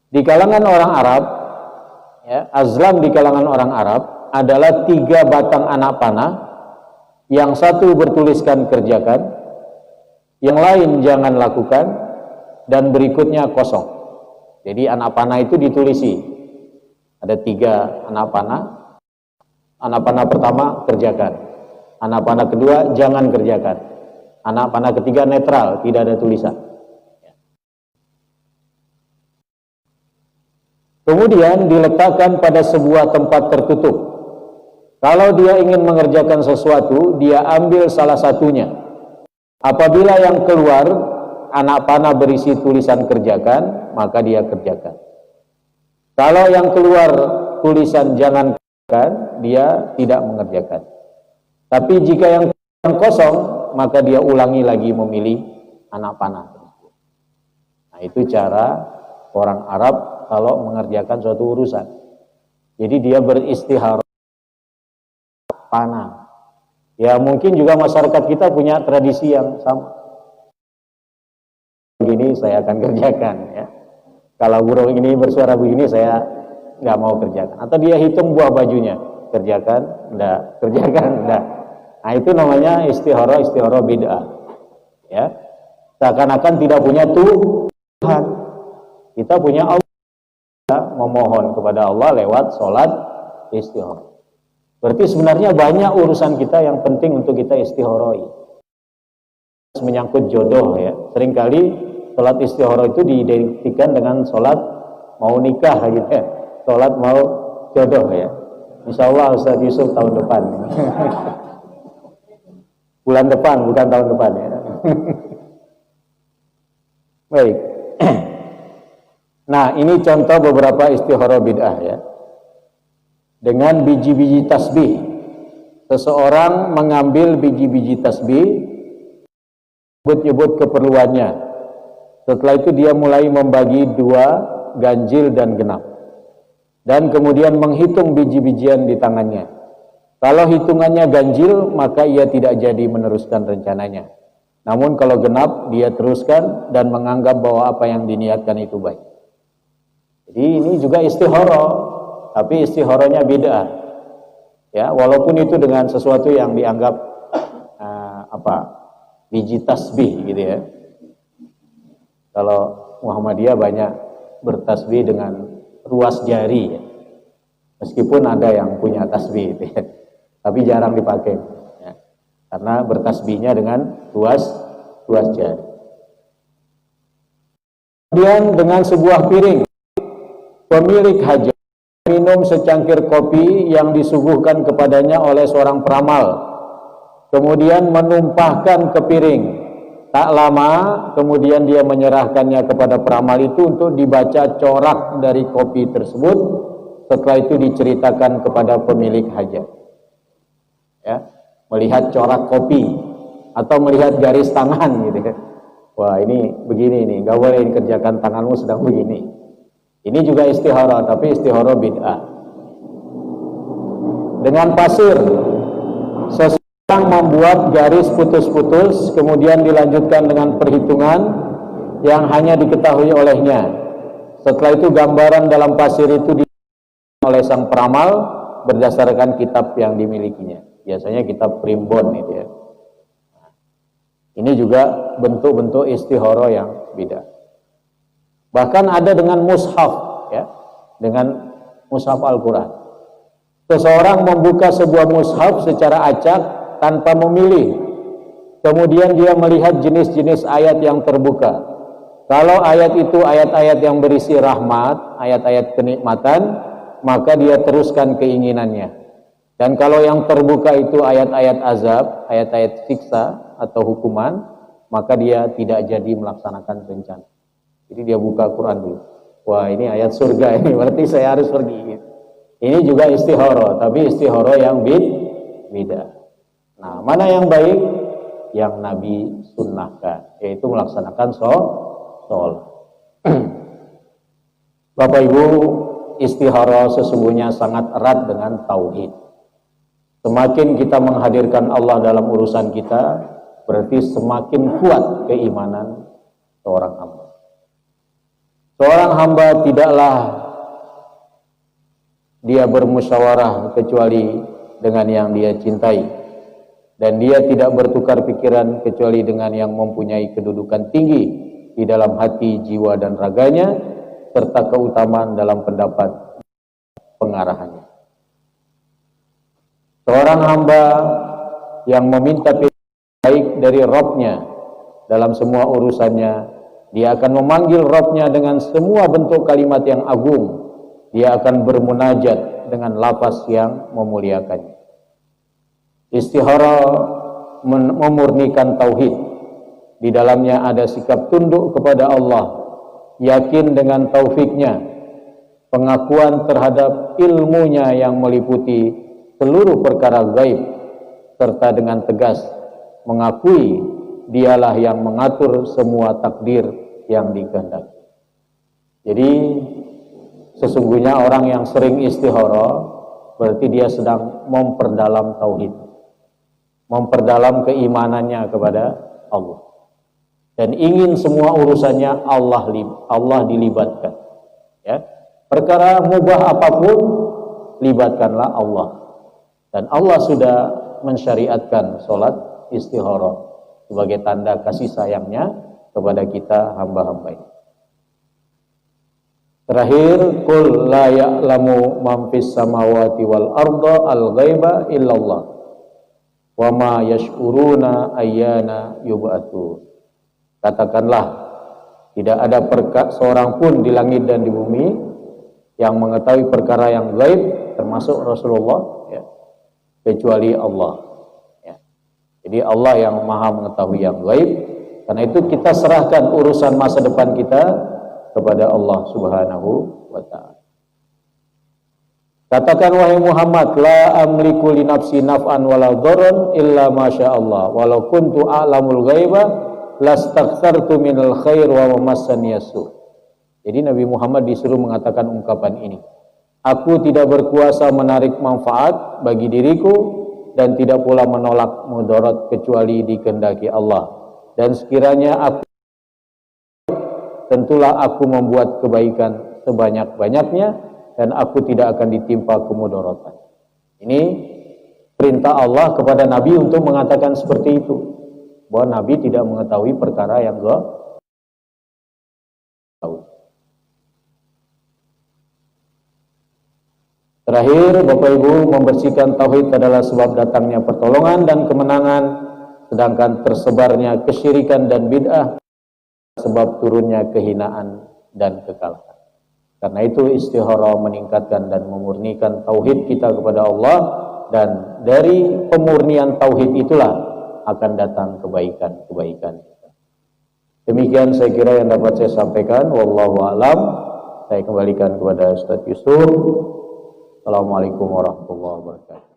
Di kalangan orang Arab, ya, azlam di kalangan orang Arab adalah 3 batang anak panah, yang satu bertuliskan kerjakan, yang lain jangan lakukan, dan berikutnya kosong. Jadi anak panah itu ditulisi, ada 3 anak panah. Anak panah pertama kerjakan, anak panah kedua jangan kerjakan, anak panah ketiga netral, tidak ada tulisan. Kemudian diletakkan pada sebuah tempat tertutup. Kalau dia ingin mengerjakan sesuatu, dia ambil salah satunya. Apabila yang keluar anak panah berisi tulisan kerjakan, maka dia kerjakan. Kalau yang keluar tulisan jangan kerjakan, dia tidak mengerjakan. Tapi jika yang kosong, maka dia ulangi lagi memilih anak panah. Nah, itu cara orang Arab kalau mengerjakan suatu urusan. Jadi dia beristikharah panah. Ya mungkin juga masyarakat kita punya tradisi yang sama. Begini saya akan kerjakan ya. Kalau guru ini bersuara begini saya nggak mau kerjakan. Atau dia hitung buah bajunya, kerjakan, enggak, kerjakan, enggak. Nah itu namanya istihara bid'ah. Ya, seakan-akan tidak punya Tuhan. Kita punya Allah. Kita memohon kepada Allah lewat sholat istihara. Berarti sebenarnya banyak urusan kita yang penting untuk kita istiharai. Menyangkut jodoh ya. Seringkali sholat istihara itu diidentikan dengan sholat mau nikah gitu ya. Sholat mau jodoh ya. Insya Allah Ustaz Yusuf tahun depan. Bulan depan, bukan tahun depan ya. Baik. Nah, ini contoh beberapa istihara bid'ah ya. Dengan biji-biji tasbih. Seseorang mengambil biji-biji tasbih, nyebut-nyebut keperluannya. Setelah itu dia mulai membagi dua, ganjil dan genap. Dan kemudian menghitung biji-bijian di tangannya. Kalau hitungannya ganjil, maka ia tidak jadi meneruskan rencananya. Namun kalau genap, dia teruskan dan menganggap bahwa apa yang diniatkan itu baik. Jadi ini juga istihara, tapi istiharanya bid'ah. Ya, walaupun itu dengan sesuatu yang dianggap biji tasbih gitu ya. Kalau Muhammadiyah banyak bertasbih dengan ruas jari ya. Meskipun ada yang punya tasbih gitu ya. Tapi jarang dipakai ya. Karena bertasbihnya dengan ruas jari. Kemudian dengan sebuah piring, pemilik hajat minum secangkir kopi yang disuguhkan kepadanya oleh seorang peramal, kemudian menumpahkan ke piring. Tak lama kemudian dia menyerahkannya kepada peramal itu untuk dibaca corak dari kopi tersebut. Setelah itu diceritakan kepada pemilik hajat ya, melihat corak kopi atau melihat garis tangan gitu ya. Wah ini begini nih, gak boleh dikerjakan, tanganmu sedang begini. Ini juga istihara, tapi istihara bid'ah. Dengan pasir, seseorang membuat garis putus-putus, kemudian dilanjutkan dengan perhitungan yang hanya diketahui olehnya. Setelah itu gambaran dalam pasir itu diberikan oleh sang peramal berdasarkan kitab yang dimilikinya. Biasanya kitab primbon itu ya. Ini juga bentuk-bentuk istihara yang beda. Bahkan ada dengan mushaf ya, dengan mushaf Al-Quran. Seseorang membuka sebuah mushaf secara acak tanpa memilih. Kemudian dia melihat jenis-jenis ayat yang terbuka. Kalau ayat itu ayat-ayat yang berisi rahmat, ayat-ayat kenikmatan, maka dia teruskan keinginannya. Dan kalau yang terbuka itu ayat-ayat azab, ayat-ayat siksa atau hukuman, maka dia tidak jadi melaksanakan rencana. Jadi dia buka Quran dulu. Wah ini ayat surga ini, berarti saya harus pergi. Ini juga istihara, tapi istihara yang beda. Nah, mana yang baik? Yang Nabi sunnahkan, yaitu melaksanakan sholat. Bapak Ibu, istihara sesungguhnya sangat erat dengan tauhid. Semakin kita menghadirkan Allah dalam urusan kita, berarti semakin kuat keimanan seorang hamba. Seorang hamba tidaklah dia bermusyawarah kecuali dengan yang dia cintai, dan dia tidak bertukar pikiran kecuali dengan yang mempunyai kedudukan tinggi di dalam hati, jiwa dan raganya, serta keutamaan dalam pendapat pengarahannya. Seorang hamba yang meminta baik dari Rabb-nya dalam semua urusannya, dia akan memanggil Rabb-nya dengan semua bentuk kalimat yang agung. Dia akan bermunajat dengan lafaz yang memuliakannya. Istihara memurnikan tauhid. Di dalamnya ada sikap tunduk kepada Allah, yakin dengan taufiknya, pengakuan terhadap ilmunya yang meliputi seluruh perkara gaib, serta dengan tegas mengakui dialah yang mengatur semua takdir yang dikehendaki. Jadi sesungguhnya orang yang sering istihara berarti dia sedang memperdalam tauhid, memperdalam keimanannya kepada Allah, dan ingin semua urusannya Allah dilibatkan. Ya, perkara mubah apapun libatkanlah Allah. Dan Allah sudah mensyariatkan sholat istikharah sebagai tanda kasih sayangnya kepada kita hamba-hamba ini. Terakhir, qul la ya'lamu man fis samawati wal arda al-ghaiba illallah wa ma yash'uruna ayyana yub'atsun. Katakanlah, tidak ada seorang pun di langit dan di bumi yang mengetahui perkara yang gaib, termasuk Rasulullah, ya, kecuali Allah. Ya. Jadi Allah yang maha mengetahui yang gaib. Karena itu kita serahkan urusan masa depan kita kepada Allah Subhanahu wa ta'ala. Katakan wahai Muhammad, la amliku li nafsi naf'an wala dharran illa masya Allah, walau kuntu a'lamul ghaiba lastaghfartu minal khair wa massani yasu. Jadi Nabi Muhammad disuruh mengatakan ungkapan ini. Aku tidak berkuasa menarik manfaat bagi diriku dan tidak pula menolak mudarat kecuali dikehendaki Allah. Dan sekiranya aku, tentulah aku membuat kebaikan sebanyak-banyaknya dan aku tidak akan ditimpa kemudaratan. Ini perintah Allah kepada Nabi untuk mengatakan seperti itu, bahwa Nabi tidak mengetahui perkara yang gaib. Terakhir, Bapak Ibu, membersihkan tauhid adalah sebab datangnya pertolongan dan kemenangan, sedangkan tersebarnya kesyirikan dan bid'ah sebab turunnya kehinaan dan kekalahan. Karena itu istikharah meningkatkan dan memurnikan tauhid kita kepada Allah, dan dari pemurnian tauhid itulah akan datang kebaikan-kebaikan. Demikian saya kira yang dapat saya sampaikan. Wallahu a'lam. Saya kembalikan kepada Ustaz Yusuf. Assalamualaikum warahmatullahi wabarakatuh.